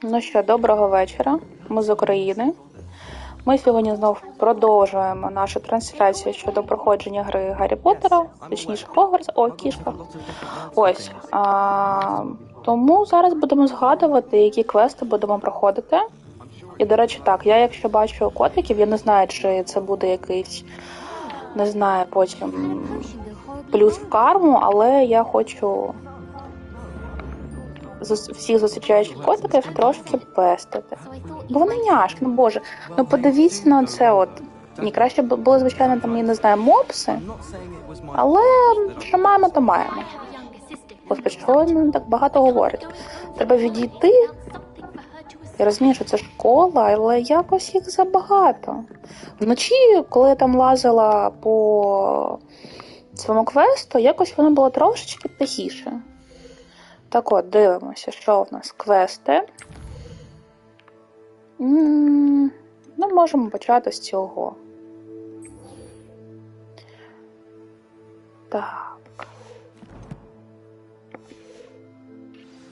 Ну що, доброго вечора. Ми з України. Ми сьогодні знов продовжуємо нашу трансляцію щодо проходження гри Гаррі Поттера, точніше Хогвартс. О, кішка. Ось. Тому зараз будемо згадувати, які квести будемо проходити. І, до речі, так, я якщо бачу котиків, я не знаю, чи це буде якийсь, не знаю, потім плюс в карму, але я хочу всіх зустрічаючих котиків трошки пестити. Бо вони няшки, ну боже. Ну подивіться на це от. Ні, краще б було, звичайно, там, я не знаю, мопси. Але що маємо, то маємо. Господи, що вони так багато говорять? Треба відійти. Я розумію, що це школа, але якось їх забагато. Вночі, коли я там лазила по цьому квесту, якось воно було трошечки тихіше. Так от, дивимося, що в нас квести. Ну, можемо почати з цього. Так.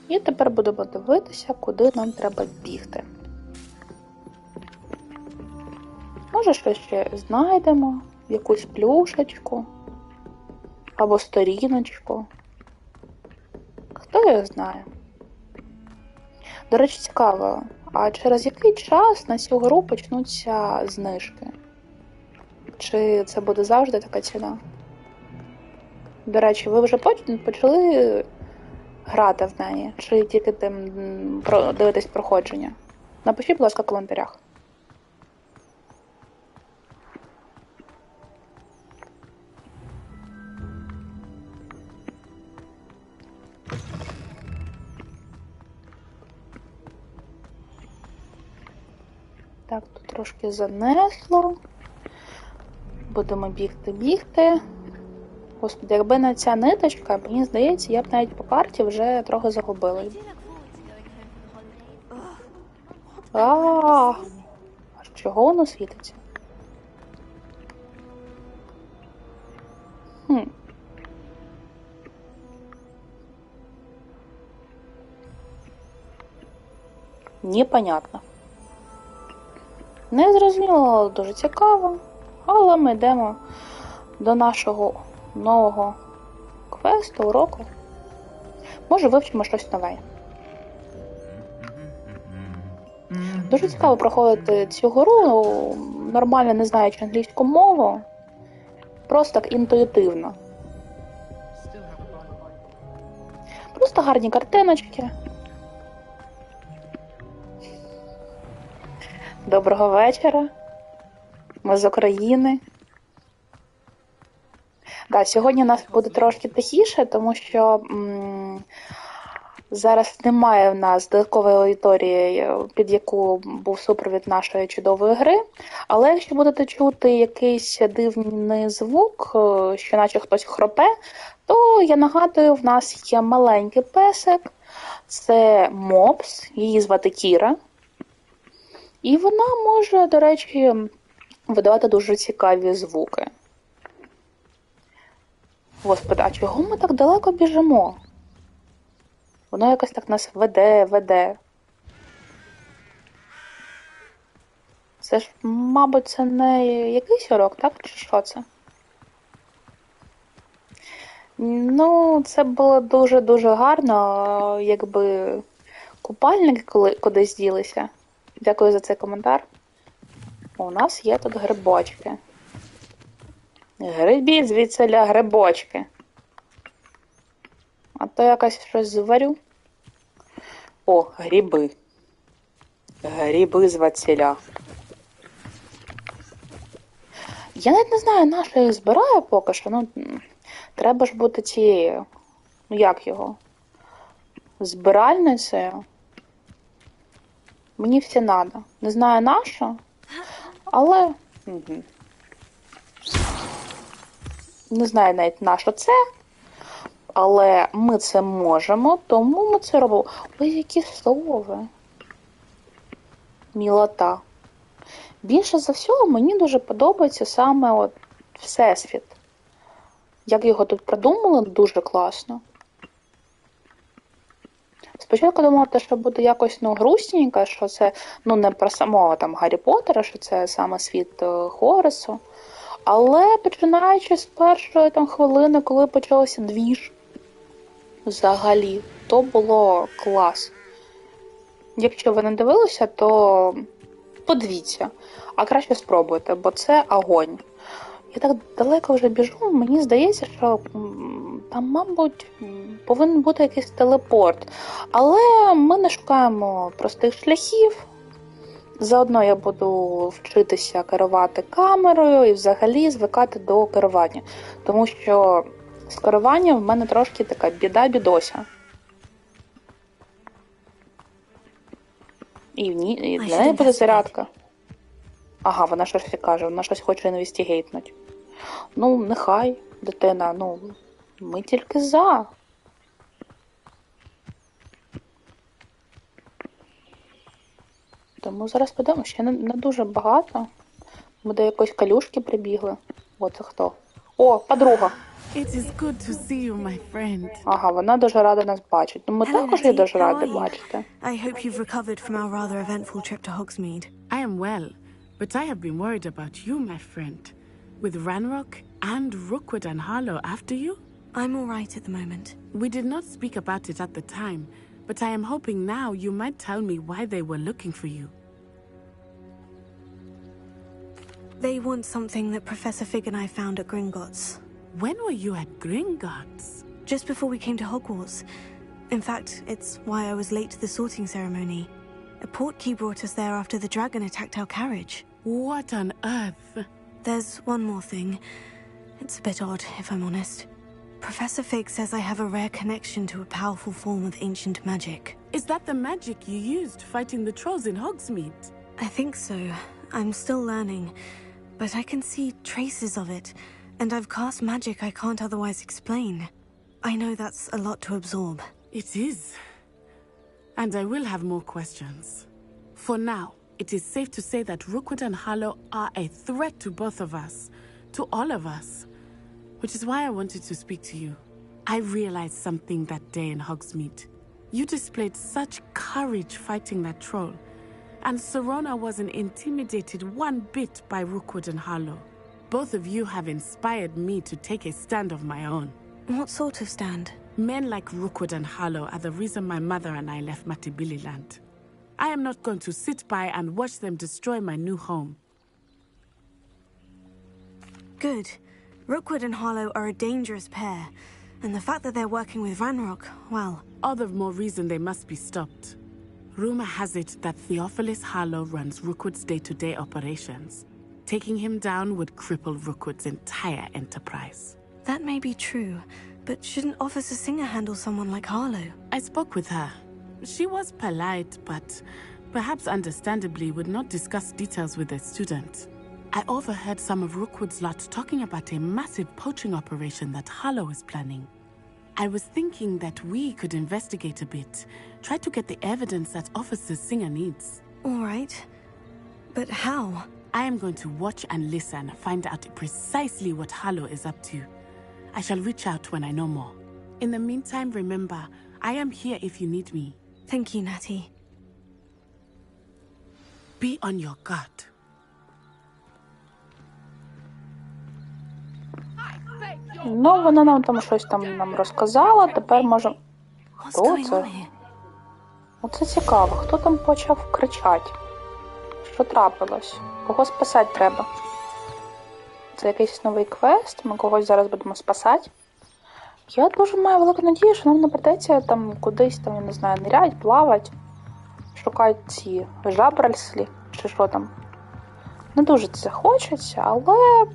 І тепер будемо дивитися, куди нам треба бігти. Може, щось ще знайдемо, якусь плюшечку або сторіночку. Хто його знає? До речі, цікаво, а через який час на цю гру почнуться знижки? Чи це буде завжди така ціна? До речі, ви вже почали грати в неї? Чи тільки дивитесь проходження? Напишіть, будь ласка, в коментарях. Так, тут трошки занесло. Будемо бігти. Господи, якби не ця ниточка, мені здається, я б навіть по карті вже трохи загубила. А чого воно світиться? Непонятно. Не зрозуміло, дуже цікаво, але ми йдемо до нашого нового квесту, уроку. Може, вивчимо щось нове. Дуже цікаво проходити цю гру, нормально не знаючи англійську мову, просто так інтуїтивно. Просто гарні картиночки. Доброго вечора. Ми з України. Так, сьогодні у нас буде трошки тихіше, тому що зараз немає в нас додаткової аудиторії, під яку був супровід нашої чудової гри. Але якщо будете чути якийсь дивний звук, що наче хтось хропе, то я нагадую, в нас є маленький песик. Це мопс, її звати Кіра. І вона може, до речі, видавати дуже цікаві звуки. Господи, а чого ми так далеко біжимо? Воно якось так нас веде. Це ж, мабуть, це не якийсь урок, так? Чи що це? Ну, це було дуже-дуже гарно, якби купальники кудись ділися. Дякую за цей коментар. У нас є тут грибочки. Грибіть звідсиля грибочки. А то якось щось зварю. О, гриби. Гриби звідсиля. Я навіть не знаю, на що я їх збираю поки що. Ну, треба ж бути цією. Ну, як його? Збиральницею. Мені всі надо. Не знаю на що, але... Не знаю навіть на що це, але ми це можемо, тому ми це робимо. Ой, які слови. Мілота. Більше за всього мені дуже подобається саме от Всесвіт. Як його тут придумали, дуже класно. Спочатку думала, що буде якось грустненько, що це не про самого там Гаррі Поттера, що це саме світ Хогвартсу. Але починаючи з першої там хвилини, коли почався двіж взагалі, то було клас. Якщо ви не дивилися, то подивіться, а краще спробуйте, бо це огонь. Я так далеко вже біжу, мені здається, що там, мабуть, повинен бути якийсь телепорт. Але ми не шукаємо простих шляхів. Заодно я буду вчитися керувати камерою і взагалі звикати до керування. Тому що з керуванням в мене трошки така біда-бідося. І для неї буде зарядка. Ага, вона щось каже, вона щось хоче інвестигейтнуть. Нехай, дитина, ми тільки за. Тому зараз подивимося, ще не дуже багато. Ми до якоїсь калюшки прибігли. О, це хто? О, подруга. It is good to see you, my friend. Ага, вона дуже рада нас бачити. Ми також її дуже раді бачити. I hope you've recovered from our rather eventful trip to Hogsmeade. I am well, but I have been worried about you, my friend. With Ranrock and Rookwood and Harlow after you? I'm all right at the moment. We did not speak about it at the time, but I am hoping now you might tell me why they were looking for you. They want something that Professor Fig and I found at Gringotts. When were you at Gringotts? Just before we came to Hogwarts. In fact, it's why I was late to the sorting ceremony. A portkey brought us there after the dragon attacked our carriage. What on earth? There's one more thing. It's a bit odd, if I'm honest. Professor Fig says I have a rare connection to a powerful form of ancient magic. Is that the magic you used fighting the trolls in Hogsmeade? I think so. I'm still learning, but I can see traces of it, and I've cast magic I can't otherwise explain. I know that's a lot to absorb. It is. And I will have more questions. For now, it is safe to say that Rookwood and Harlow are a threat to both of us, to all of us. Which is why I wanted to speak to you. I realized something that day in Hogsmeade. You displayed such courage fighting that troll, and Serona wasn't intimidated one bit by Rookwood and Harlow. Both of you have inspired me to take a stand of my own. What sort of stand? Men like Rookwood and Harlow are the reason my mother and I left Matibili land. I am not going to sit by and watch them destroy my new home. Good. Rookwood and Harlow are a dangerous pair, and the fact that they're working with Ranrock, well... All the more reason they must be stopped. Rumor has it that Theophilus Harlow runs Rookwood's day-to-day operations. Taking him down would cripple Rookwood's entire enterprise. That may be true, but shouldn't Officer Singer handle someone like Harlow? I spoke with her. She was polite, but perhaps understandably would not discuss details with a student. I overheard some of Rookwood's lot talking about a massive poaching operation that Harlow is planning. I was thinking that we could investigate a bit, try to get the evidence that Officer Singer needs. All right. But how? I am going to watch and listen, find out precisely what Harlow is up to. I shall reach out when I know more. In the meantime, remember, I am here if you need me. Thank you, Natty. Be on your guard. Вона нам там щось нам розказала, тепер можемо... Хто це? Оце цікаво, хто там почав кричати? Що трапилось? Кого спасати треба? Це якийсь новий квест, ми когось зараз будемо спасати. Я дуже маю велику надію, що нам не придеться там кудись, я не знаю, нирять, плавати, шукати ці жабральслі, чи що там. Не дуже це хочеться, але...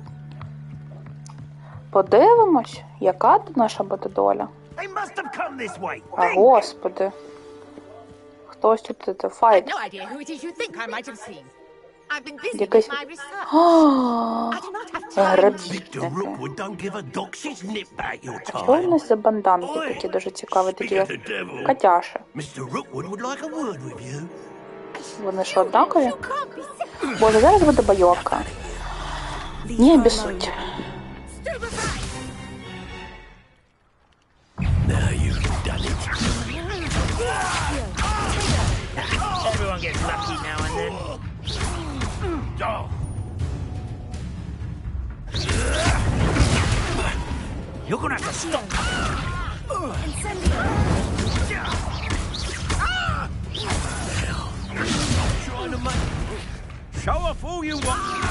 Подивимось, яка тут наша буде доля. А, господи. Хтось тут файт. Якийсь... Грабіжники. Що у нас за банданки такі дуже цікаві? Такі котяши. Вони що, однакові? Боже, зараз буде бойовка. Ні, без суть. You're gonna have to stop. Trying to make show off all you want.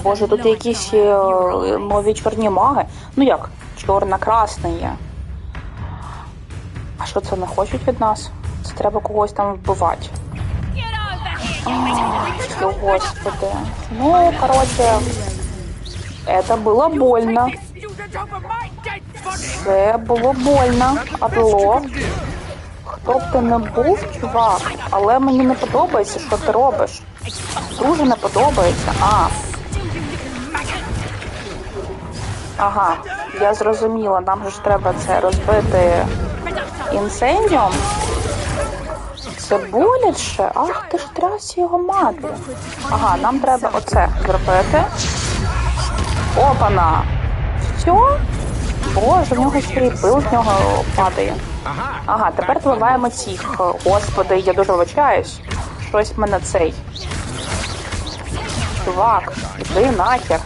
Боже, тут якісь нові чорні маги. Ну як, чорно-красний є. А що це не хочуть від нас? Це треба когось там вбивати. О, Господи. Ну, короче, это было больно. Це було больно. Орло. Хто б ти не був, чувак, але мені не подобається, що ти робиш. Дуже не подобається. Ага, я зрозуміла, нам же ж треба це розбити інсендіум. Це боляче? Ах, ти ж трясся його мати. Ага, нам треба оце зробити. Опана! Все? Боже, в нього ще й пил з нього падає. Ага, тепер вбиваємо цих. Господи, я дуже вибачаюсь. Щось в мене цей. Чувак, іди нахер.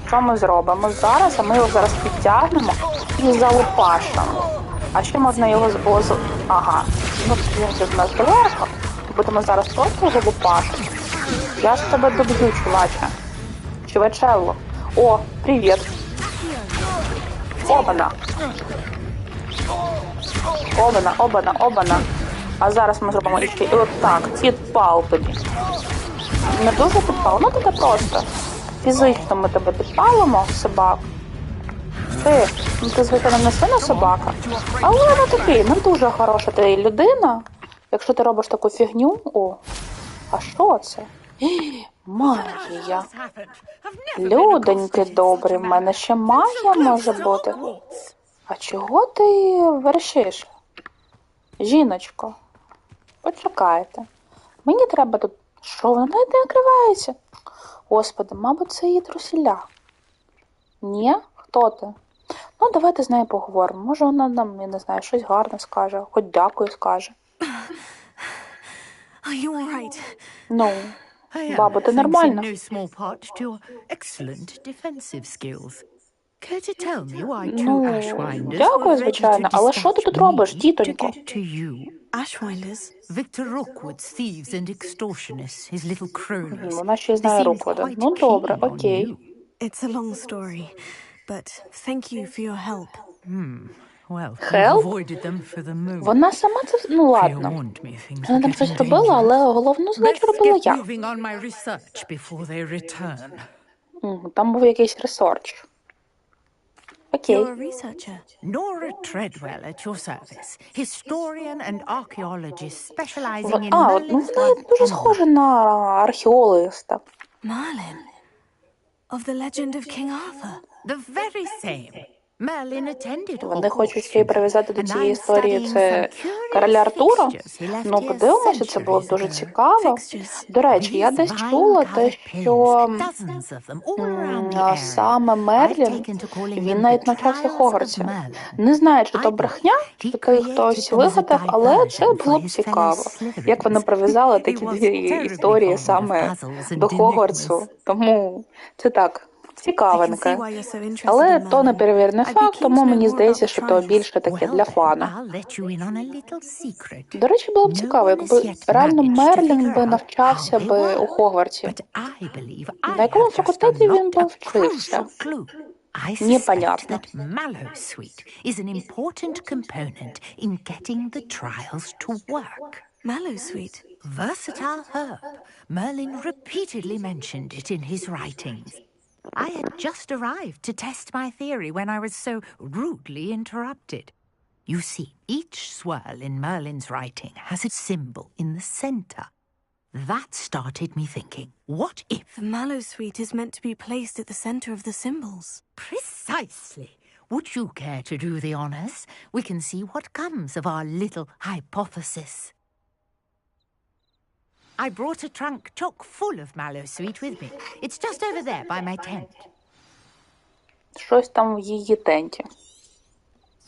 Що ми зробимо зараз? А ми його зараз підтягнемо і залупашимо. А ще можна його Ага. Ну, він ж в нас далеко. Будемо зараз просто його лупашити. Я ж тебе доб'ю, чуваче. Чувачелло. О, привіт. Обана. Обана, обана, обана. А зараз ми зробимо ще отак, підпал тобі. Не дуже підпал, ну таке просто. Фізично ми тебе підпалимо, собак. Ти звичайно, не сильна собака, але ну такий, не дуже хороша ти людина, якщо ти робиш таку фігню. О, а що це? Магія. Людоньки добрі, в мене ще магія може бути. А чого ти вершиш? Жіночко, почекайте. Мені треба тут... Що, вона навіть не накривається? Господи, мабуть, це її трусіля. Ні? Хто ти? Ну, давайте з нею поговоримо. Може, вона нам, я не знаю, щось гарне скаже, хоч дякую скаже. Ну, бабо, ти нормальна? Ну, дякую, звичайно, але що ти тут робиш, тітонько? Ashwinders? Victor Rookwood's thieves and extortionists, his little cronies. Вона ще знає Руквуда. Ну, добре, окей. It's a long story, but thank you for your help. Well, Help? avoided them for the moment. Вона сама це... Ну, ладно. Warned me things Вона were там щось getting робила, dangerous. але головну задачу Best робила get я. moving on my research before they return. Там був якийсь ресерч. Окей. You're a researcher. Nora Treadwell at your service, historian and archaeologist specializing in А, от, ну, Merlin's вона дуже and схожа на археолога. Merlin? Of the legend of King Arthur? the very same. Merlin attended Вони хочуть ще й Hogwarts, прив'язати до and цієї I'm історії studying це some curious короля Артура. fixtures he left Ну, here подивимося, це було б дуже centuries ago. цікаво. Fixtures. До речі, я десь чула те, що саме Мерлін, він навіть навчався в Хогвартсі. Не знаю, чи то брехня, чи такий хтось вигадав, але це було б цікаво. Як вони прив'язали такі дві історії саме до Хогвартсу. Тому це так. Цікавеньке. Але то не перевірений факт, тому мені здається, що то більше таке для фану. До речі, було б цікаво, якби реально Мерлін би навчався би у Хогвартсі. На якому факультеті він би вчився? Непонятно. That Mallowsweet is an important component in getting the trials to work. Mallowsweet? Versatile herb. Merlin repeatedly mentioned it in his writings. I had just arrived to test my theory when I was so rudely interrupted. You see, each swirl in Merlin's writing has a symbol in the center. That started me thinking, what if... The Mallowsweet is meant to be placed at the center of the symbols. Precisely. Would you care to do the honors? We can see what comes of our little hypothesis. I brought a trunk chock full of Mallowsweet with me. It's just over there by my tent. Щось там в її тенті.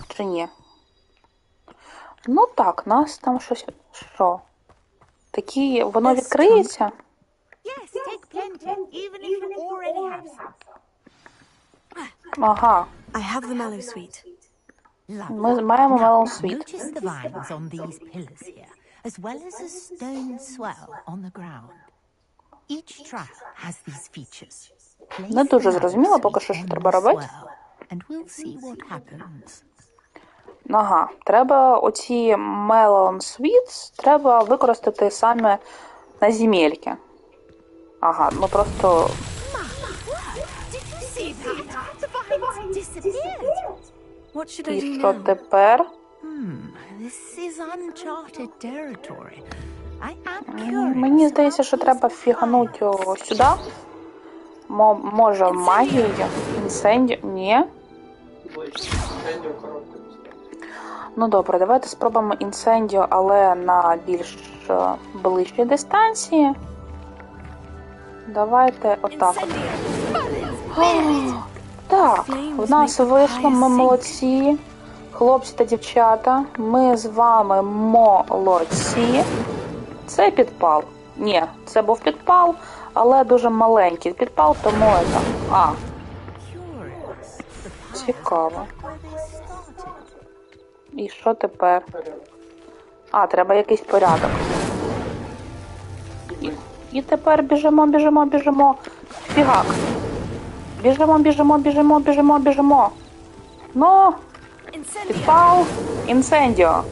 Чи ні? Ну так, нас там щось... Що? Такі... Воно відкриється? Yes, take plenty, even if you already have some. Ага. I have the mallow sweet. Ми маємо Melon Sweet. Notice the vines on these pillars here, as well as a stone swell on the ground. Each trial has these features. Не дуже зрозуміло поки що, що треба робити. And we'll see what happens. Ага, треба оці Melon Sweets треба використати саме на земельки. Ага, ну просто... What should I І do що now? тепер? This is uncharted territory. I am curious. Мені здається, що треба фігануть сюди. Може магією? Інсенді? Ні. Ну добре, давайте спробуємо інсендіо, але на більш ближчій дистанції. Давайте отак. Так, в нас вийшло, ми молодці. Хлопці та дівчата, ми з вами молодці. Це підпал. Ні, це був підпал, але дуже маленький підпал, тому це... А. Цікаво. І що тепер? А, треба якийсь порядок. І тепер біжимо. Фігак. Біжимо. Ну, підпал, інсендіо.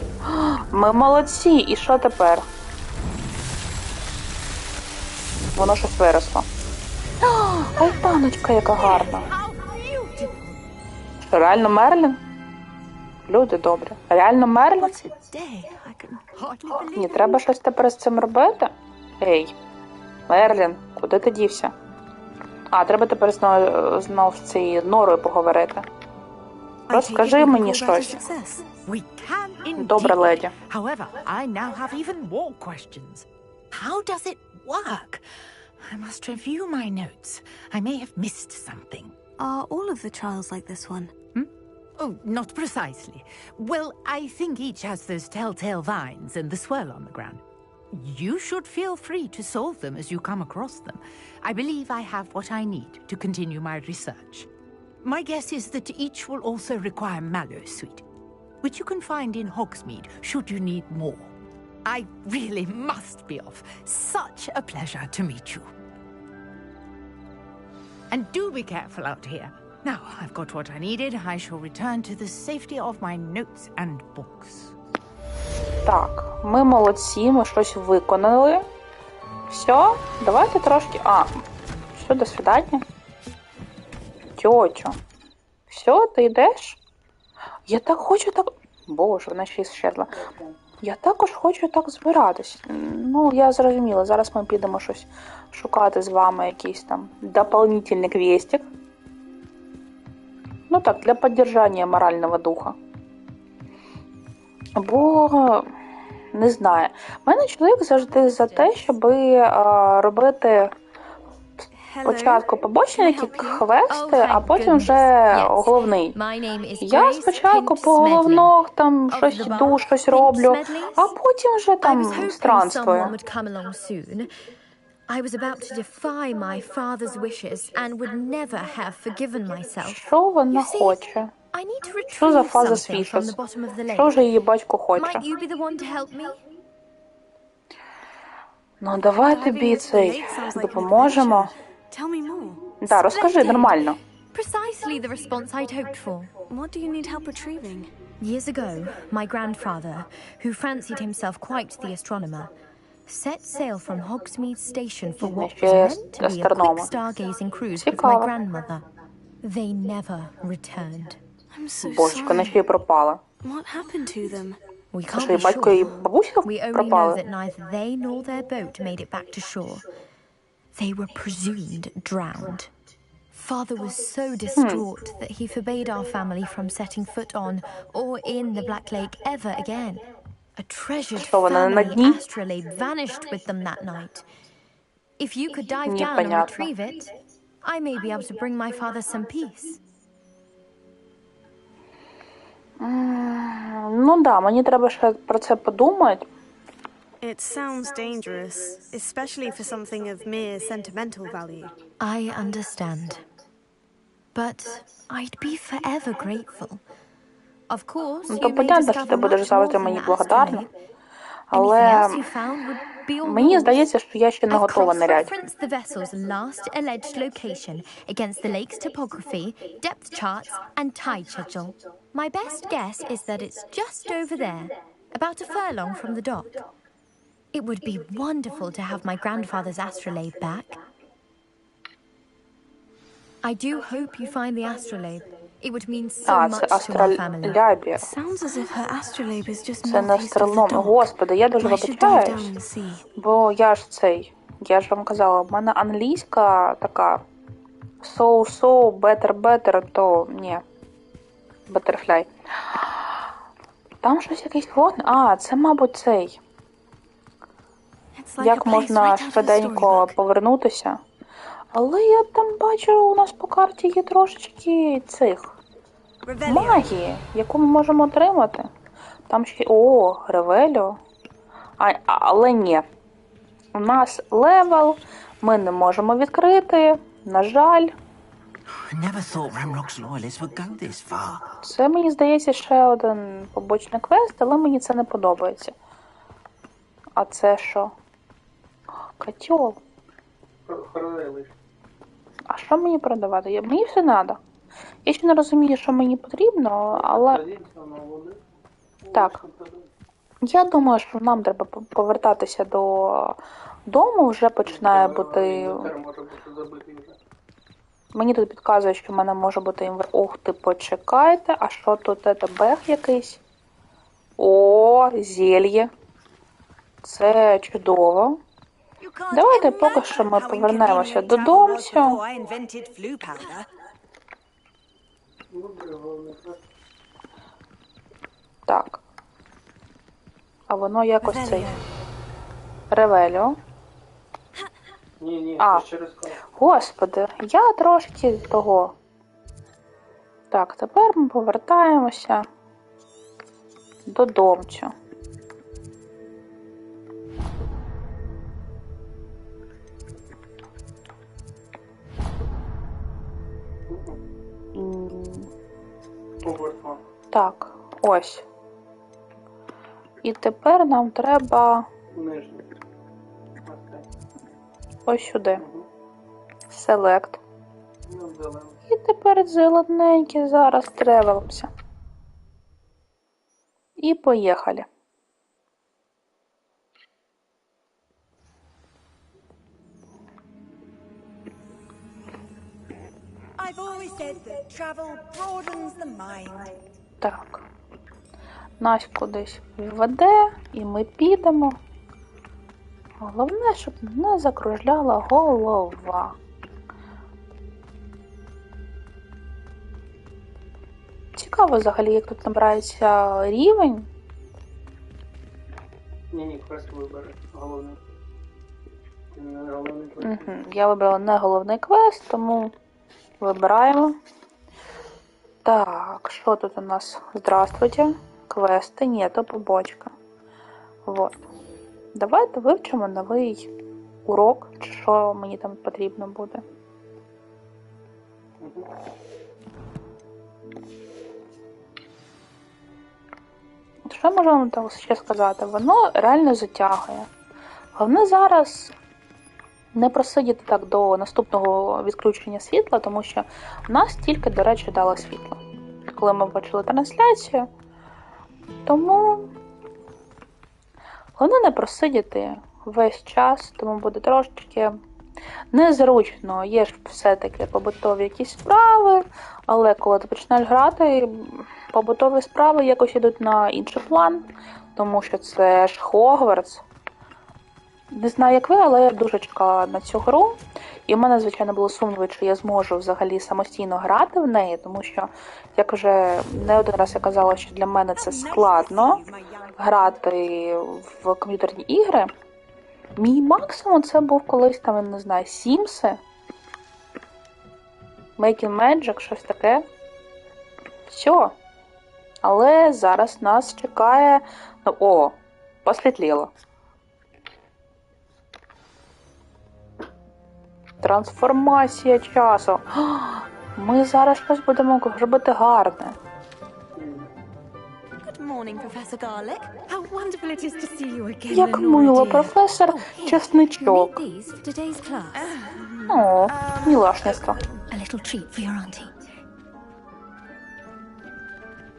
Ми молодці. І що тепер? Воно щось виросло. Альтаночка, яка гарна. Що, реально Мерлін? Люди добрі. Реально Мерлін? Ні, треба щось тепер з цим робити. Ей, Мерлін, куди ти дівся? А, треба тепер знов з цією норою поговорити. Розкажи мені щось. Добре, леді. However, I now have even more questions. How does it work? I must review my notes. I may have missed something. Are all of the trials like this one? Oh, not precisely. Well, I think each has those telltale vines and the swirl on the ground. You should feel free to solve them as you come across them. I believe I have what I need to continue my research. My guess is that each will also require mallow sweet, which you can find in Hogsmeade should you need more. I really must be off. Such a pleasure to meet you. And do be careful out here. Now I've got what I needed. I shall return to the safety of my notes and books. Так, ми молодці, ми щось виконали. Все, давайте трошки... А, все, до свидання. Тьотю. Все, ти йдеш? Я так хочу так... Боже, вона ще й щезла. Я також хочу так збиратись. Ну, я зрозуміла, зараз ми підемо щось шукати з вами, якийсь там дополнительний квестик. Ну так, для підтримання морального духа. Бо, не знаю, в мене чоловік завжди за те, щоб робити спочатку побочні які квести, а потім вже головний. Я спочатку по головному там щось йду, щось роблю, а потім вже там странствую. I was about to defy my father's wishes and would never have forgiven myself. Що вона хоче? I need to Що за retrieve фаза something from світу? the bottom of the lake. Що ж її батько хоче? Might you be the one to help me? Ну, давай тобі цей допоможемо. Tell me more. Да, розкажи нормально. Precisely the response I'd hoped for. What do you need help retrieving? Years ago, my grandfather, who fancied himself quite the astronomer, set sail from Hogsmeade Station for what was meant to be a quick stargazing cruise with my grandmother. They never returned. I'm so Божечко, на sorry. що й пропала? What happened to them? We Що can't і be батько, і sure. бабуся We only know пропали? that neither they nor their boat made it back to shore. They were presumed drowned. Father was so distraught that he forbade our family from setting foot on or in the Black Lake ever again. A treasured Що вона на family дні? astrolabe vanished with them that night. If you could dive down and Непонятно. retrieve it, I may be able to bring my father some peace. Ну да, мені треба ще про це подумати. It sounds dangerous, especially for something of mere sentimental value. I understand. But I'd be forever grateful. Of course, Ну, you то may понятно, що discover ти будеш much more завжди from мені the благодарна. astrolabe. Anything Але else you found would be all мені yours. здається, що я ще не I've готова ниряти. cross-referenced the vessel's last alleged location against the lake's topography, depth charts, and tide schedule. My best guess is that it's just over there, about a furlong from the dock. It would be wonderful to have my grandfather's astrolabe back. I do hope you find the astrolabe. It would mean so А, це much to our family. астролябія. Sounds as if her astrolabe is just Це не northeast of the астролом. dock. Господи, я дуже I should dive down вибачаюсь. and see. Бо я ж вам казала, в мене англійська така so, better, то ні. Butterfly. Там щось якийсь водний. А, це, мабуть, цей. It's like a Як place можна right out of a швиденько storybook. повернутися. Але я там бачу, у нас по карті є трошечки цих магії, яку ми можемо отримати. Там ще... О, Ревеліо. Але ні. У нас левел, ми не можемо відкрити, на жаль. I never thought Ramrock's loyalists would go this far. Це, мені здається, ще один побочний квест, але мені це не подобається. А це що? Котел. А що мені продавати? Мені все треба. Я ще не розумію, що мені потрібно, але... Так. Я думаю, що нам треба повертатися до дому, вже починає бути... Мені тут підказує, що в мене може бути інвер... Ух ти, почекайте, а що тут? Це бег якийсь? О, зельє. Це чудово. Давайте поки що ми повернемося додому. Так. А воно якось цей. Ревеліо. А, господи, я трошки того. Так, тепер ми повертаємося додомцю. Так, ось. І тепер нам треба ось сюди. Select. І тепер зелененький зараз тревелимося. І поїхали. Так. Нас кудись веде, і ми підемо. Головне, щоб не закружляла голова. Цікаво взагалі, як тут набирається рівень. Ні, квест вибери. Головне. Я вибрала не головний квест, тому вибираємо. Так, що тут у нас? Здравствуйте. Квести, ні, то побочка. Вот. Давайте вивчимо новий урок, чи що мені там потрібно буде. Що можемо там ще сказати? Воно реально затягує. Головне зараз не просидіти так до наступного відключення світла, тому що в нас тільки, до речі, дало світло, коли ми бачили трансляцію. Тому головне не просидіти весь час, тому буде трошечки незручно. Є ж все-таки побутові якісь справи, але коли ти починаєш грати, побутові справи якось йдуть на інший план, тому що це ж Hogwarts. Не знаю, як ви, але я дуже чекала на цю гру. І в мене, звичайно, було сумніви, чи я зможу взагалі самостійно грати в неї, тому що, як вже не один раз я казала, що для мене це складно грати в комп'ютерні ігри. Мій максимум це був колись там, я не знаю, Сімси, Making Magic, щось таке. Все. Але зараз нас чекає... О, посвітліло. Трансформація часу. Ми зараз щось будемо робити гарне. Як мило, професор Чесничок. О, милашництво.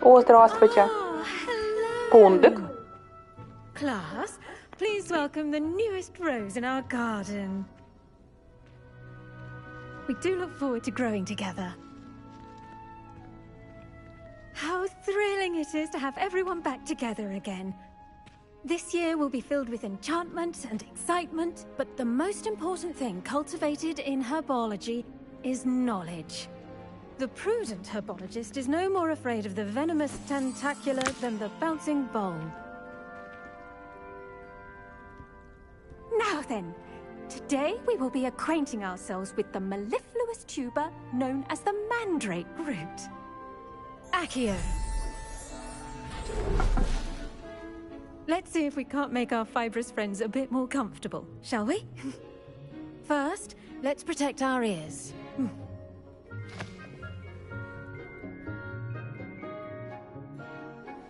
О, здравствуйте. Пундик. Class, please welcome the newest rose in our garden. We do look forward to growing together. How thrilling it is to have everyone back together again. This year will be filled with enchantment and excitement, but the most important thing cultivated in herbology is knowledge. The prudent herbologist is no more afraid of the venomous tentacula than the bouncing bowl. Now then, today we will be acquainting ourselves with the mellifluous tuber known as the mandrake root. Accio. Let's see if we can't make our fibrous friends a bit more comfortable, shall we? First, let's protect our ears.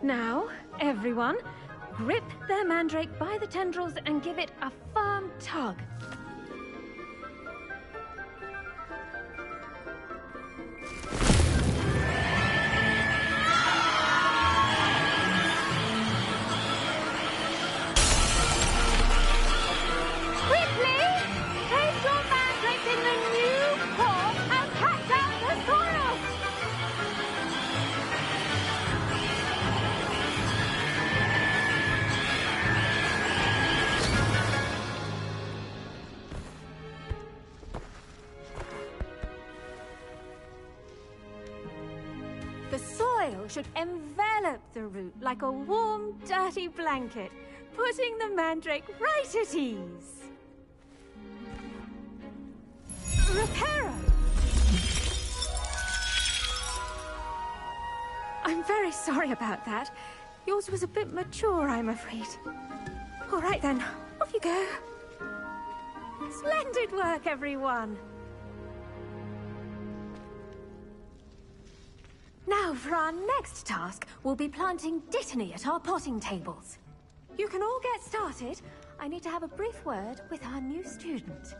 Now, everyone, grip their mandrake by the tendrils and give it a firm tug. Quickly! Place your mandrake in the new pot and catch out the soil! The soil should envelop the root like a warm, dirty blanket, putting the mandrake right at ease. Reparo! I'm very sorry about that. Yours was a bit mature, I'm afraid. All right then, off you go. Splendid work, everyone. Now, for our next task, we'll be planting dittany at our potting tables. You can all get started. I need to have a brief word with our new student.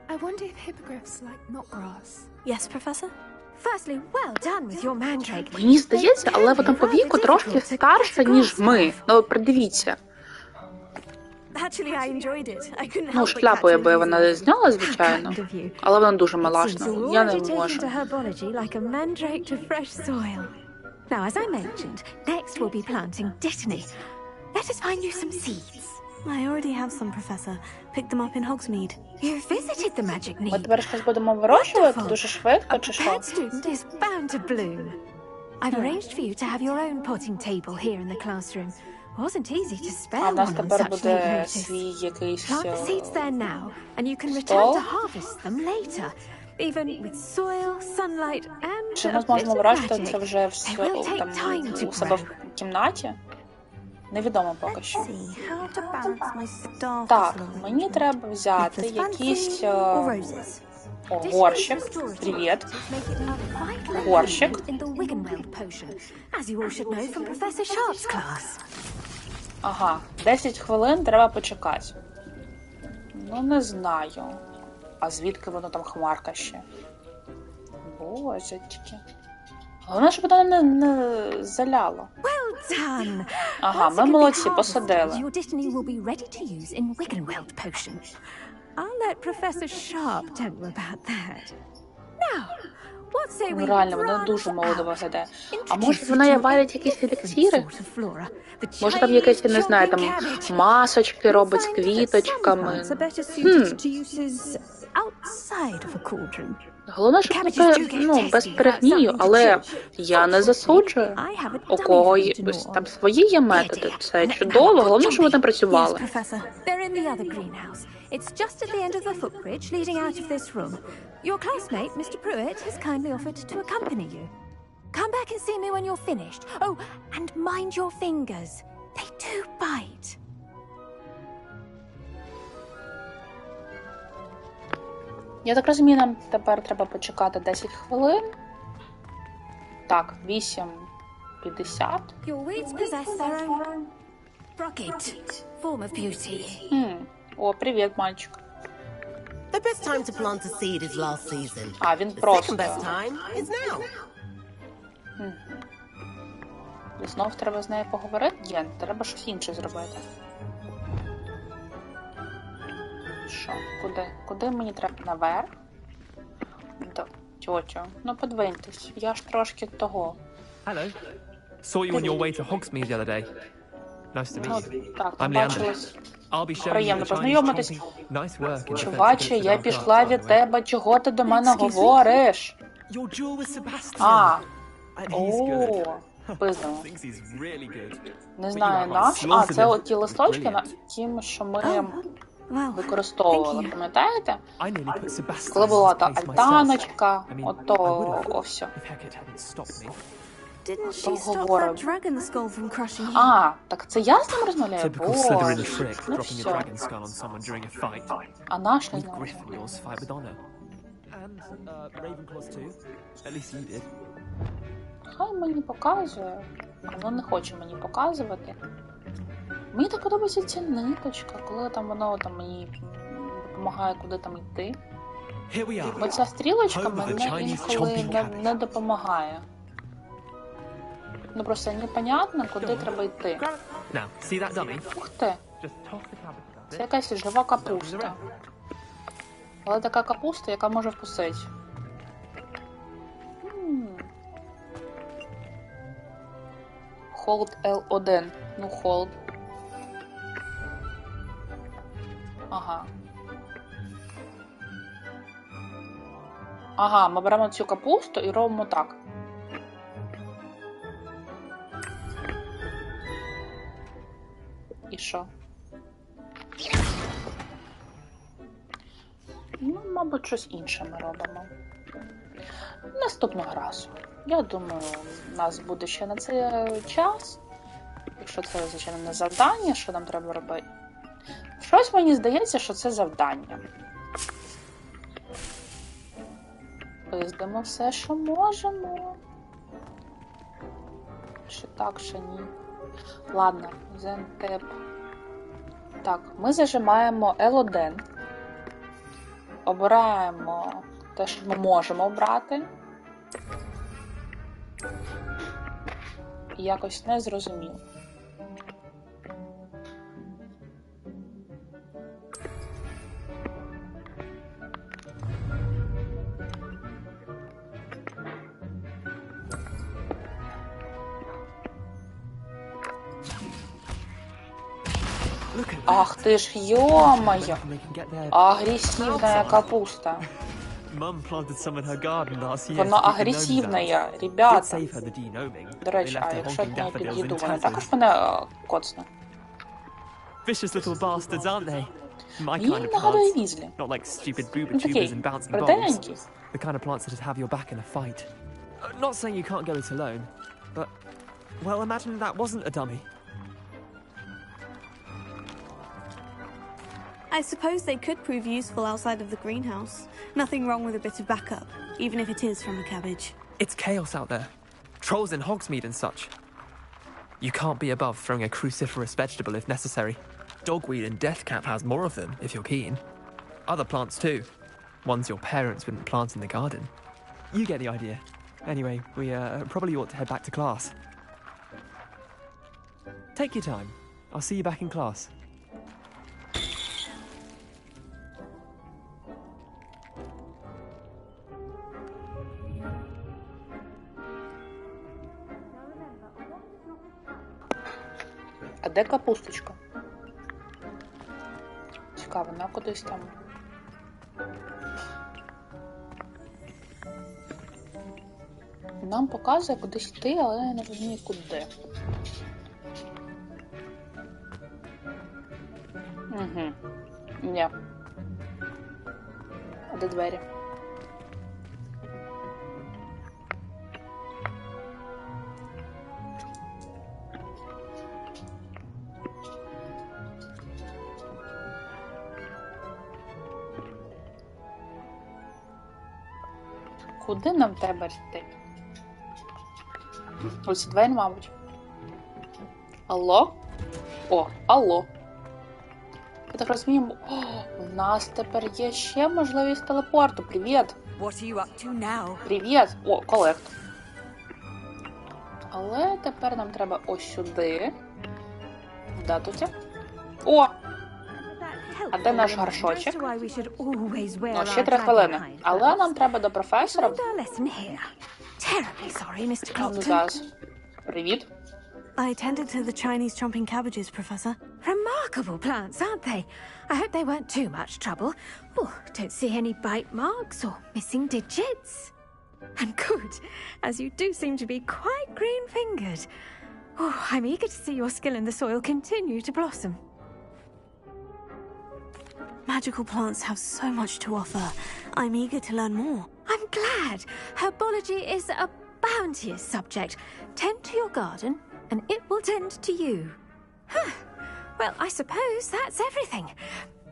I wonder if hippogriffs like not grass. Yes, Professor? Firstly, well done with your mandrake. Мені здається, але вона по віку трошки старша, ніж ми. Ну, от придивіться. Actually, I enjoyed it. I couldn't Ну, help but шляпу catch я on би using вона it. зняла, звичайно. Але вона дуже малашна. Я не Already можу. taken to herbology like a mandrake to fresh soil. Now, as I mentioned, next we'll be planting dittany. Let us find you some seeds. I already have some, Professor. Picked them up in Hogsmeade. You visited the magic Ми need. тепер щось будемо вирощувати дуже швидко, A чи що? prepared student is bound to bloom. I've arranged for you to have your own potting table here in the classroom. Wasn't easy to А spare в нас one on тепер such late буде notice. свій якийсь... Plant the seeds there now, and you can return Стол. to harvest them later. Even with soil, sunlight, and Чи a ми bit зможемо of вирощувати це magic, вже they will take time там, to у себе grow. в кімнаті? Невідомо поки що. See how to balance my staff. Так, мені треба взяти якийсь горщик. Привіт. Горщик. In the Wiggenweld potion, as you all should know from Professor Sharp's class. Ага, 10 хвилин треба почекати. Ну, не знаю. А звідки воно там хмарка ще? Божечки. Головне, щоб воно не заляло. Well done. Ага, Once ми it can be молодці, harvested, посадили. your dittany will be ready to use in Wiggenweld potion. I'll let Professor Sharp tell you about that. Now, What say Ну we реально, вона branch дуже молодо out? виглядає. А Introduce може you вона to варить a якісь different еліксири? sort of flora. The Може там якесь, я Chinese не знаю, chomping там cabbage. масочки You'll робить з find that some квіточками. plants are better suited to uses outside of a cauldron. Головне, щоб не без перегнію, але я не засуджую. У кого там свої є методи, це чудово, головне, щоб вони працювали. Yes, Professor. They're in the other greenhouse. It's just at the end of the footbridge leading out of this room. Your classmate, Mr. Pruitt, has kindly offered to accompany you. Come back and see me when you're finished. Oh, and mind your fingers. They do bite. Я так розумію, нам тепер треба почекати 10 хвилин. Так, 8:50. Your weeds possess their own rugged form of beauty. О, привіт, мальчик. The best time to plant a seed is last season. А, він The просто. second best time is now. І знов треба з нею поговорити? Ні, треба щось інше зробити. Що? Куди мені треба? Наверх? Тьотю, ну подвиньтесь. Я ж трошки того. Hello. Saw you on your way to Hogsmeade the other day. Nice to meet you. Так, I'm Leander. бачились. I'll be showing you Приємно the Chinese познайомитись. chomping. Nice work in Чуваче, я пішла від тебе. Чого ти до мене говориш? Your duel with Sebastian. А. And he's good. О, пиздимо. Thinks he's really good. Не знаю наш. А, це от ті листочки, ті, що ми використовували, пам'ятаєте? I nearly put Sebastian Коли була in та his place myself. альтаночка, I mean, ото, I would have о, все. if Hecate hadn't stopped me. Didn't she stop Поговоримо. that dragon skull from crushing you? А, так це я з ним розмовляю? Typical Slytherin Боже. trick, Ну dropping a все. dragon skull on someone during a fight. А наш не We знаю. Gryffindors fight with honor. And Ravenclaws too. At least you did. Хай мені показує. Воно не хоче мені показувати. Мені так подобається ця ниточка, коли там воно там мені допомагає куди там йти. Here we are. Бо ця стрілочка Home of the мене Chinese інколи chomping cabbage. не допомагає. Ну просто непонятно, куди треба йти. Now, see that dummy? Ух ти, Just toss the cabbage. це якась жива капуста. Але така капуста, яка може вкусити. Hold L1. Ну, hold. Ага. Ага, ми беремо цю капусту і робимо так. І що? Ну, мабуть, щось інше ми робимо. Наступного разу. Я думаю, у нас буде ще на це час. Якщо це, звичайно, не завдання, що нам треба робити. Щось мені здається, що це завдання. Пиздимо все, що можемо. Чи так, чи ні. Ладно, зентеп. Так, ми зажимаємо L1. Обираємо те, що ми можемо обрати. І якось не зрозуміло. Ах ты ж, ё-моё! Агрессивная капуста. Mum planted some in her garden last year. Вона to keep the gnomes агресивна, out. Did ребята. save her the de-gnoming. До речі, They left а her якщо honking я daffodils під'їду, in вона tatters. також мене коцне. Vicious little bastards, aren't they? My Він kind of нагадує plants. Візлі. Not like stupid booba Ну tubers такий, and bouncing bombs. ретельненький. The kind of plants that have your back in a fight. Not saying you can't go it alone, but, well, imagine that wasn't a dummy. I suppose they could prove useful outside of the greenhouse. Nothing wrong with a bit of backup, even if it is from a cabbage. It's chaos out there. Trolls in Hogsmeade and such. You can't be above throwing a cruciferous vegetable if necessary. Dogweed and deathcap has more of them, if you're keen. Other plants too. Ones your parents wouldn't plant in the garden. You get the idea. Anyway, we probably ought to head back to class. Take your time. I'll see you back in class. де капусточка? Цікаво, вона кудись там. Нам показує кудись йти, але я не розумію куди. Угу. Ні. А де двері? Куди нам треба йти? Ось двері, мабуть. Алло? О, алло. Я так розумію, у нас тепер є ще можливість телепорту. Привіт! Привіт! О, колект. Але тепер нам треба ось сюди. Да, тут є? О! А де наш горшочок? Ну, ще 3 хвилини. Але нам треба до професора. Ну, зараз. Привіт. I tended to the Chinese chomping cabbages, Professor. Remarkable plants, aren't they? I hope they weren't too much trouble. Oh, don't see any bite marks or missing digits. And good, as you do seem to be quite green-fingered. Oh, I'm eager to see your skill in the soil continue to blossom. Magical plants have so much to offer. I'm eager to learn more. I'm glad. Herbology is a bounteous subject. Tend to your garden, and it will tend to you. Huh. Well, I suppose that's everything.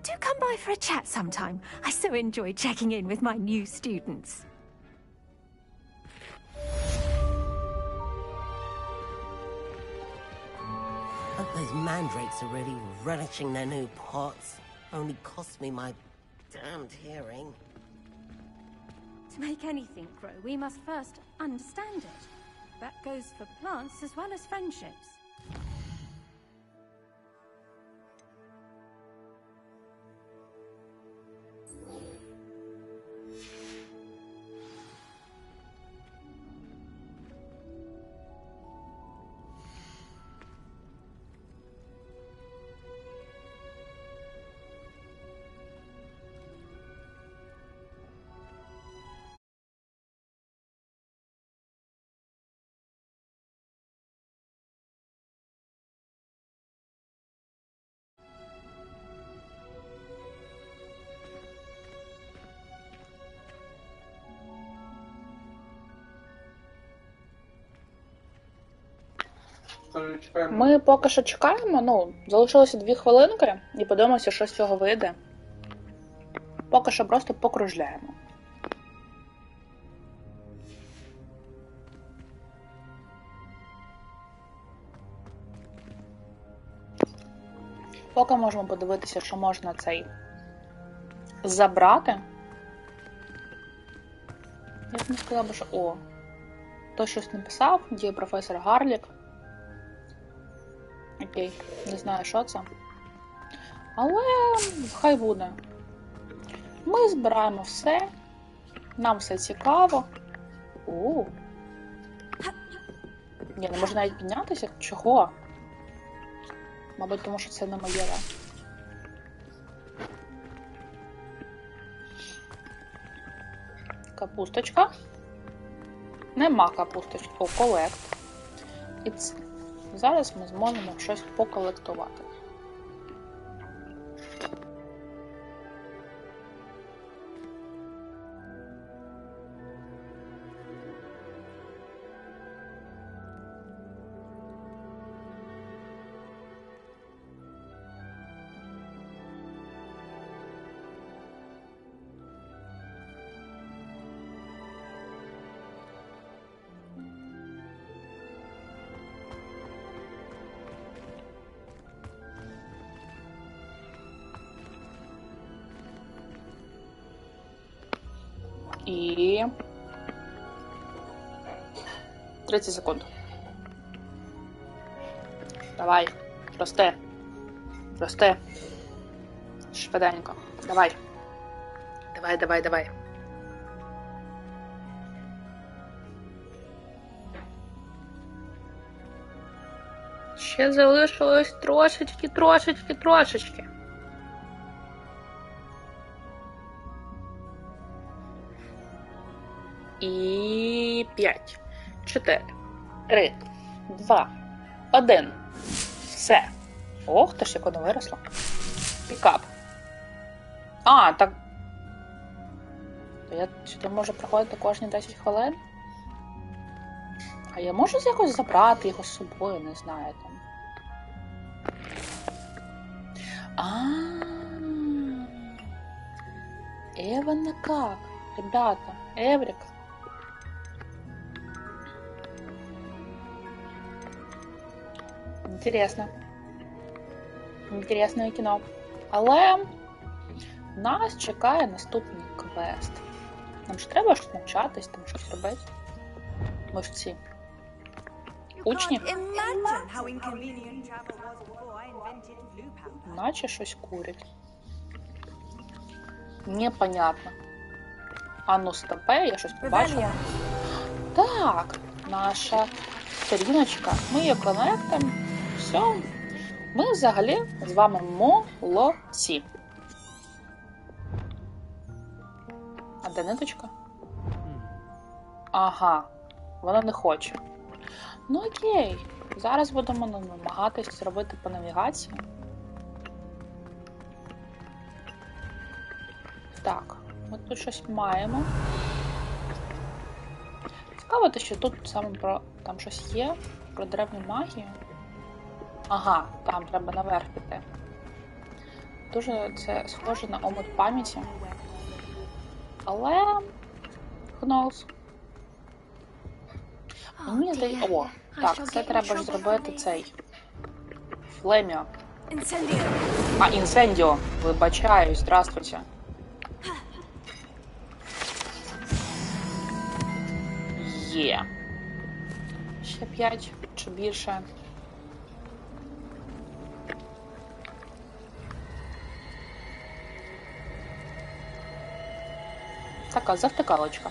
Do come by for a chat sometime. I so enjoy checking in with my new students. Hope those mandrakes are really relishing their new pots. Only cost me my damned hearing. To make anything grow, we must first understand it. That goes for plants as well as friendships. Ми поки що чекаємо, ну, залишилося 2 хвилинки і подивимося, що з цього вийде. Поки що просто покружляємо. Поки можемо подивитися, що можна цей забрати. Я б не сказала, що... О, хтось щось написав, діє професор Гарлік. Окей, не знаю, що це. Але хай буде. Ми збираємо все. Нам все цікаво. Ні, не можна навіть піднятися? Чого? Мабуть, тому що це не моє, да? Капусточка. Нема капусточки. О, колект. І це. Зараз ми зможемо щось поколектувати. І 30 секунд. Давай, рости. Рости. Швиденько. Давай. Давай. Ще залишилось трошечки. І 5, 4, 3, 2, 1. Все. Ох, ти ж як воно виросло. Пікап. А, так. То я сюди можу приходити кожні 10 хвилин? А я можу якось забрати його з собою, не знаю там. Эвана как? Ребята, Эврик. Інтересно. Інтересне кіно. Але нас чекає наступний квест. Нам ж треба щось навчатись, там щось робити. Ми ж ці учні. Наче щось курять. Непонятно. А ну стопе, я щось побачила. Так, наша сторіночка. Ми її конектимо. Все. Ми взагалі з вами молодці. А де ниточка? Ага, вона не хоче. Ну окей, зараз будемо намагатись зробити по навігації. Так, ми тут щось маємо. Цікаво те, що тут саме про... там щось є, про древню магію. Ага, там треба наверх піти. Дуже це схоже на омут пам'яті. Але... who knows? Мені здається... О, так, це треба ж зробити цей... Флеміо. А, інсендіо. Вибачаюсь, здравствуйте. Є. Ще 5 чи більше. Така завтикалочка.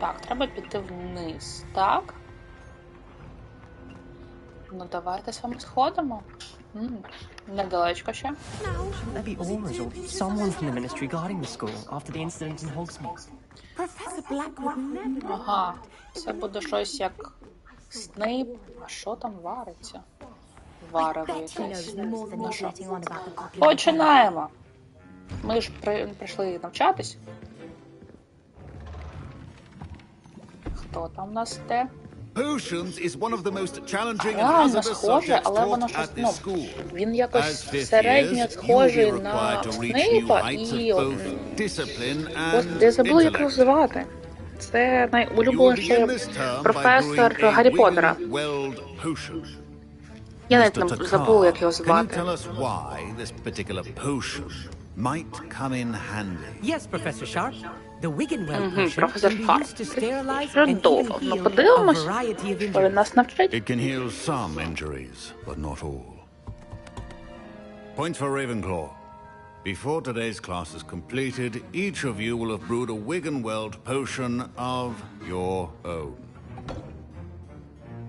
Так, треба піти вниз, так? Ну, давайте з вами сходимо. Недалечко ще. Shouldn't there be Aurors or someone from the ministry guarding the school after the incident in Hogsmeade? Professor Black would never... Ага, це буде щось як Снейп. А що там вариться? Варево якесь. Ну що? Починаємо! Ми ж прийшли навчатись. Хто там у нас те? Реально схоже, але воно щось, ну, він якось середньо схожий на Снейпа і... Я забула, як його звати. Це найулюбленіший професор Гаррі Поттера. Я навіть не забула, як його звати. Yes, Professor Sharp. The Wiggenweld potion Професор can be Шарп. used to sterilize and Чудово. even Ну, heal a подивимось, variety of що він injuries. нас навчить. It can heal some injuries, but not all. Point for Ravenclaw. Before today's class is completed, each of you will have brewed a Wiggenweld potion of your own.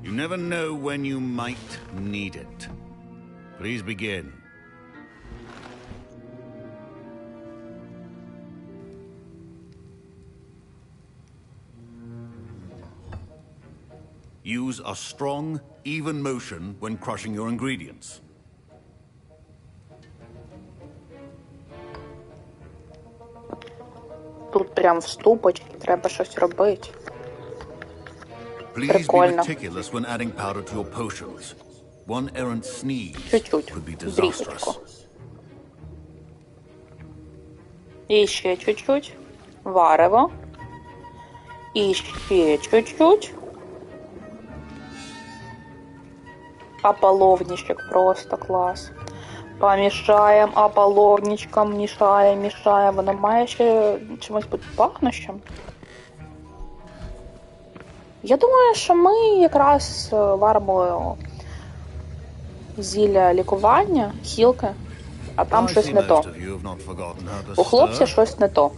You never know when you might need it. Please begin. Use a strong, even motion when crushing your ingredients. Тут прям в ступочці треба щось робити. Please be Прикольно. meticulous when adding powder to your potions. One errant sneeze Чуть-чуть. could be Дрібочку. disastrous. І ще чуть-чуть. Варево. І ще чуть-чуть. А половничок просто клас. Помішаємо, а половничком мішаємо. Воно має ще чимось бути пахнущим. Я думаю, що ми якраз варимо зілля лікування, хілки, а там щось не то. У хлопця щось не то.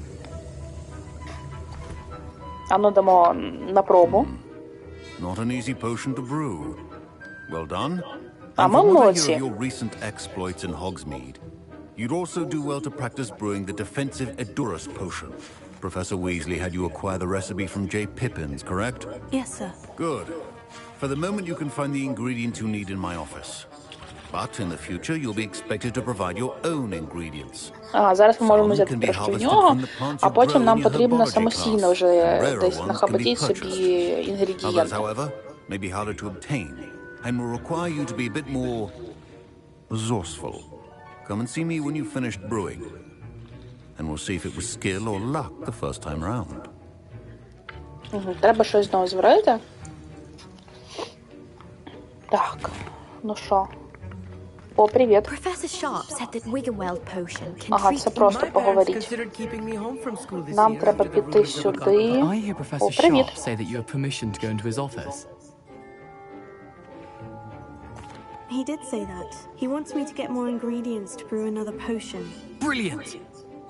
А ну дамо на пробу. Not an easy potion to brew. Well done. А And ми from what I hear молодці. of your recent exploits in Hogsmeade, you'd also do well to practice brewing the defensive Edurus potion. Professor Weasley had you acquire the recipe from J. Pippin's, correct? Yes, sir. Good. For the moment, you can find the ingredients you need in my office. But in the future, you'll be expected to provide your own ingredients. Ага, зараз ми можемо Some взяти can be трошки в harvested нього, from the plants а you потім grow нам in your потрібно herbology самостійно class. вже Rarer десь ones can be нахабатіть собі purchased. Others, інгредієнти. however, may be harder to obtain and will require you to be a bit more resourceful. Come and see me when you've finished brewing, and we'll see if it was skill or luck the first time round. Треба щось знову зварити. Так, ну що? О, привіт. Professor Sharp said that Wiggenweld potion can Ага, це просто поговоріть. Нам треба піти сюди. I hear О, Professor привіт. Sharp say that you have permission to go into his office. He did say that. He wants me to get more ingredients to brew another potion. Brilliant!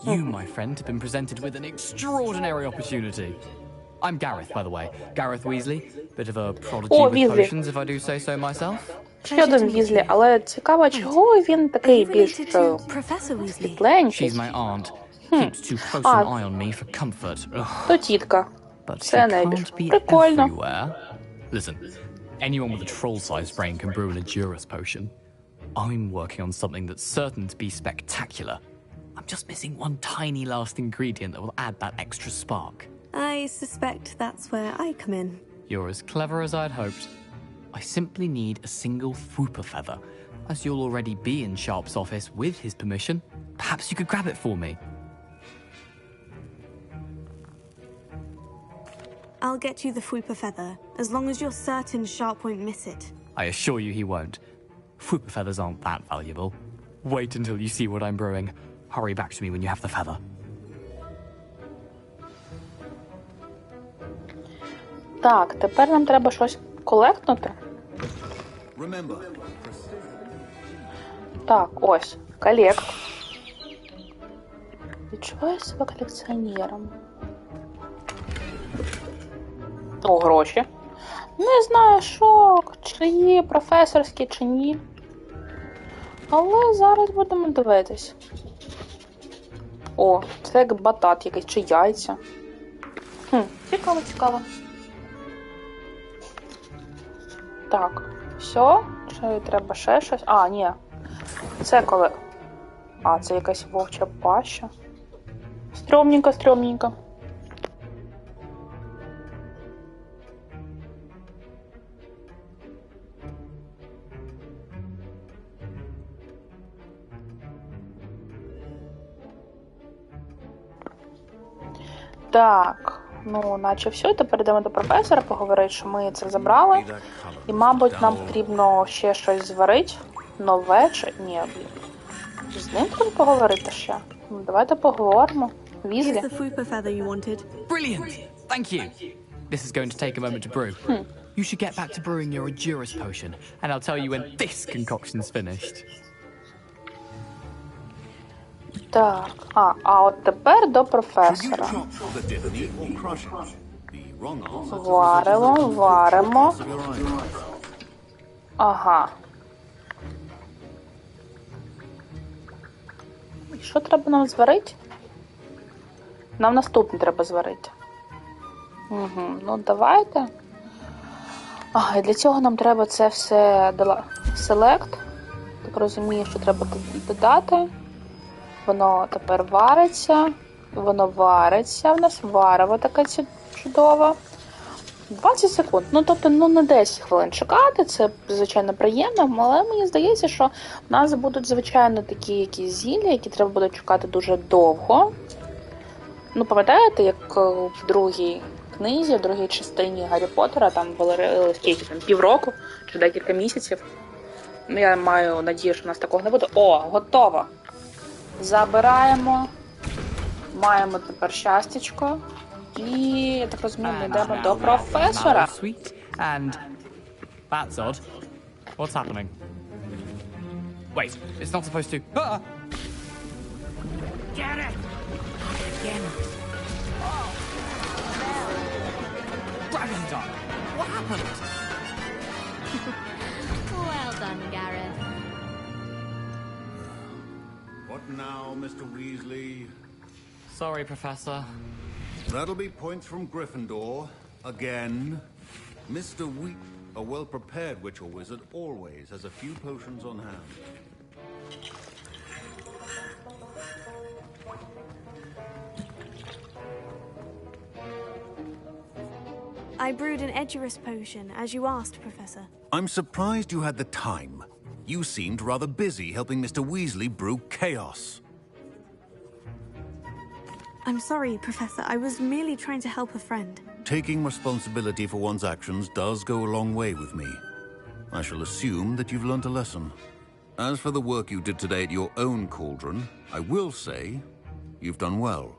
You, my friend, have been presented with an extraordinary opportunity. I'm Gareth, by the way. Gareth Weasley. Bit of a prodigy О, with Візлі. potions, if I do say so myself. Ще один Візлі, але цікаво, чого він такий більш світленький? She's my aunt. Keeps too close an eye on me for comfort. Ugh. То тітка. But Це she небіж. can't be Прикольно. everywhere. Listen, anyone with a troll-sized brain can brew an Edurus potion. I'm working on something that's certain to be spectacular. I'm just missing one tiny last ingredient that will add that extra spark. I suspect that's where I come in. You're as clever as I'd hoped. I simply need a single Fwooper feather. As you'll already be in Sharp's office with his permission, perhaps you could grab it for me. I'll get you the Fwooper feather, as long as you're certain Sharp won't miss it. I assure you he won't. Fwooper feathers aren't that valuable. Wait until you see what I'm brewing. Hurry back to me when you have the feather. Так, тепер нам треба щось колектнути. Так, ось, колект. Відчуваю себе колекціонером. О, гроші. Не знаю, що, чи є професорські, чи ні. Але зараз будемо дивитись. О, це як батат якийсь, чи яйця. Цікаво, цікаво. Так, все? Чи треба ще щось? А, ні. Це коли... А, це якась вовча паща. Стрьомненько, стрьомненько. Так, ну, наче все, тепер йдемо до професора поговорити, що ми це забрали. І, мабуть, нам потрібно ще щось зварити. Нове чи... Ні, блін. З ним треба поговорити ще. Ну, давайте поговоримо. Візлі. Brilliant! Thank you! This is going to take a moment to brew. You should get back to brewing your Edurus potion, and I'll tell you when this concoction's finished. Так, а от тепер до професора. Варимо, варимо. Ага. Що треба нам зварити? Нам наступне треба зварити. Угу, ну давайте. Ага, і для цього нам треба це все Select. Так розумію, що треба додати. Воно тепер вариться. Воно вариться. В нас варево таке чудово. 20 секунд. Ну, тобто, ну, не 10 хвилин чекати. Це, звичайно, приємно. Але мені здається, що в нас будуть, звичайно, такі якісь зілля, які треба буде чекати дуже довго. Ну, пам'ятаєте, як в другій книзі, в другій частині Гаррі Поттера, там говорили скільки, там, півроку чи декілька місяців. Ну, я маю надію, що в нас такого не буде. О, готово! Забираємо. Маємо тепер щастячко. І, я так розумію, ми йдемо до професора. And that's odd. What's happening? Wait, it's not supposed to. Ah! Get it! Again. Dragon Dog! What happened? Not now, Mr. Weasley. Sorry, Professor. That'll be points from Gryffindor. Again. Mr. A well-prepared witch or wizard always has a few potions on hand. I brewed an Edurus potion, as you asked, Professor. I'm surprised you had the time. You seemed rather busy helping Mr. Weasley brew chaos. I'm sorry, Professor. I was merely trying to help a friend. Taking responsibility for one's actions does go a long way with me. I shall assume that you've learnt a lesson. As for the work you did today at your own cauldron, I will say you've done well.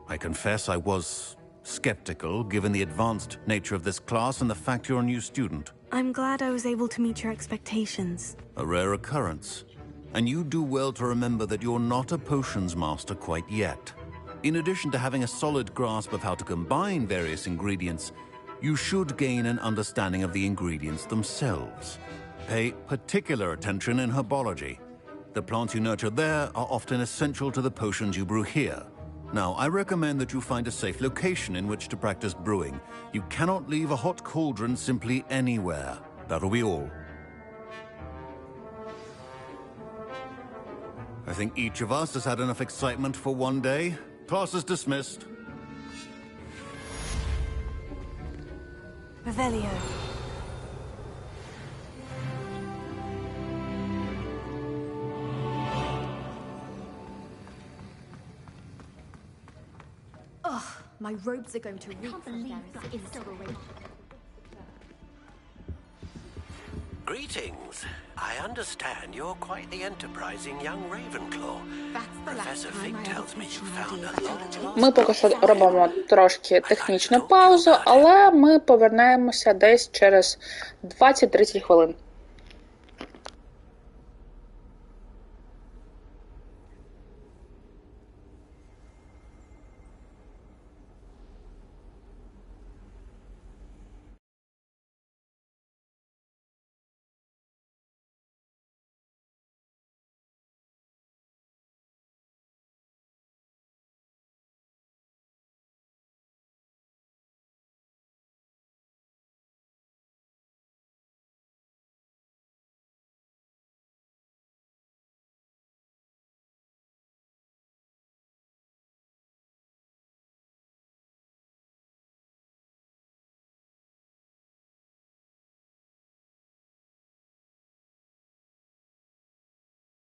I confess I was skeptical, given the advanced nature of this class and the fact you're a new student. I'm glad I was able to meet your expectations. A rare occurrence. And you do well to remember that you're not a potions master quite yet. In addition to having a solid grasp of how to combine various ingredients, you should gain an understanding of the ingredients themselves. Pay particular attention in herbology. The plants you nurture there are often essential to the potions you brew here. Now, I recommend that you find a safe location in which to practice brewing. You cannot leave a hot cauldron simply anywhere. That'll be all. I think each of us has had enough excitement for one day. Class is dismissed. Revelio. Ugh, my robes are going to reek from Gareth's inspiration. Greetings. I understand you're quite the enterprising young Ravenclaw. Professor Fig tells me you found a long-lost... Ми поки що робимо трошки технічну паузу, але ми повернемося десь через 20-30 хвилин.